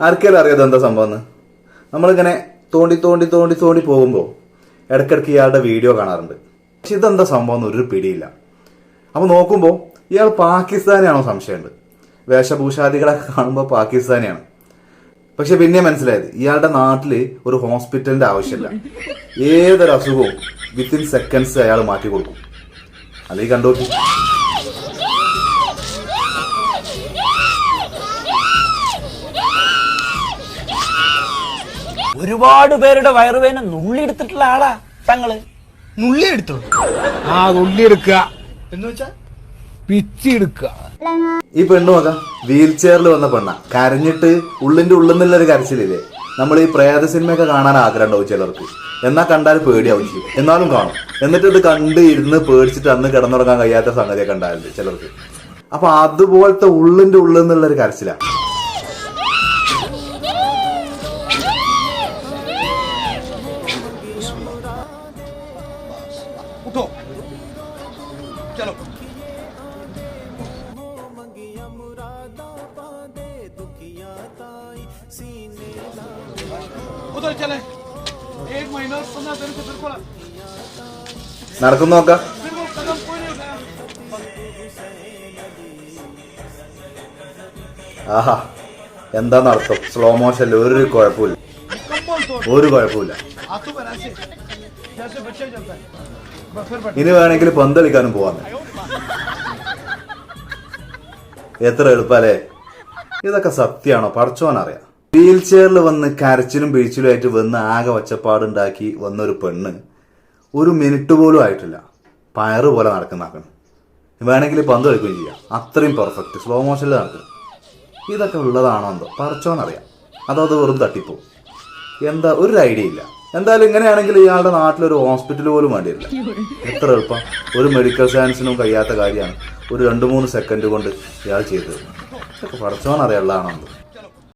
ആർക്കെങ്കിലും അറിയാതെ എന്താ സംഭവം? നമ്മളിങ്ങനെ തോണ്ടി തോണ്ടി തോണ്ടി തോണ്ടി പോകുമ്പോൾ ഇടയ്ക്കിടയ്ക്ക് ഇയാളുടെ വീഡിയോ കാണാറുണ്ട്. പക്ഷെ ഇതെന്താ സംഭവം എന്ന് ഒരു പിടിയില്ല. അപ്പോൾ നോക്കുമ്പോൾ ഇയാൾ പാകിസ്ഥാനിയാണോ സംശയമുണ്ട്. വേഷഭൂഷാദികളൊക്കെ കാണുമ്പോൾ പാകിസ്ഥാനിയാണ്. പക്ഷെ പിന്നെ മനസ്സിലായത് ഇയാളുടെ നാട്ടിൽ ഒരു ഹോസ്പിറ്റലിന്റെ ആവശ്യമില്ല. ഏതൊരു അസുഖവും വിത്തിൻ സെക്കൻഡ്സ് അയാൾ മാറ്റി കൊടുക്കും. അല്ലെങ്കിൽ കണ്ടോക്കി. ഒരുപാട് പേരുടെ വയറുവേന നുള്ളിയെടുത്തിട്ടുള്ള ആളാ തങ്ങള്. നുള്ളിയെടുത്തോ? ആ നുള്ളിയെടുക്കുക എന്ന് വെച്ചാ പിച്ചെടുക്കുക. ഈ പെണ്ണു നോക്കാം, വീൽ ചെയറിൽ വന്ന പെണ്ണ കരഞ്ഞിട്ട് ഉള്ളിന്റെ ഉള്ളിന്നുള്ളൊരു കരച്ചിലില്ലേ, നമ്മൾ ഈ പ്രേത സിനിമയൊക്കെ കാണാൻ ആഗ്രഹം ഉണ്ടാവും ചിലർക്ക്. എന്നാൽ കണ്ടാൽ പേടിയാവും ചെയ്യും, എന്നാലും കാണും. എന്നിട്ട് ഇത് കണ്ട് ഇരുന്ന് പേടിച്ചിട്ട് അന്ന് കിടന്നുറങ്ങാൻ കഴിയാത്ത സംഗതിയൊക്കെ ഉണ്ടായിട്ടുണ്ട് ചിലർക്ക്. അപ്പൊ അതുപോലത്തെ ഉള്ളിന്റെ ഉള്ളിൽ നിന്നുള്ളൊരു കരച്ചിലാ. നടക്കുന്നു നോക്കാം. ആഹാ, എന്താന്ന് അർത്ഥം? സ്ലോ മോഷനിൽ ഒരു കുഴപ്പമില്ല, ഒരു കുഴപ്പമില്ല. ഇനി വേണമെങ്കിൽ പന്തളിക്കാനും പോവാന്ന്. എത്ര എളുപ്പല്ലേ? ഇതൊക്കെ സത്യമാണോ? പടച്ചോനറിയാം. വീൽ ചെയറിൽ വന്ന് കരച്ചിലും പിഴിച്ചിലും ആയിട്ട് വന്ന് ആകെ ഒച്ചപ്പാടുണ്ടാക്കി വന്നൊരു പെണ്ണ് ഒരു മിനിറ്റ് പോലും ആയിട്ടില്ല പയറ് പോലെ നടക്കുന്നാക്കണം. വേണമെങ്കിൽ പന്ത് കളിക്കുകയും ചെയ്യാം. അത്രയും പെർഫെക്റ്റ് സ്ലോ മോഷനിൽ നടക്കണം. ഇതൊക്കെ ഉള്ളതാണോ എന്തോ പടച്ചോനറിയാം. അതോ അത് വെറും തട്ടിപ്പോ? എന്താ ഒരു ഐഡിയ ഇല്ല. എന്തായാലും ഇങ്ങനെയാണെങ്കിൽ ഇയാളുടെ നാട്ടിലൊരു ഹോസ്പിറ്റൽ പോലും വേണ്ടിയില്ല. എത്ര എളുപ്പം. ഒരു മെഡിക്കൽ സയൻസിനും കഴിയാത്ത കാര്യമാണ് ഒരു 2-3 സെക്കൻഡ് കൊണ്ട് ഇയാൾ ചെയ്തത്. ഇതൊക്കെ പടച്ചോനറിയാനുള്ളതാണോ എന്തോ.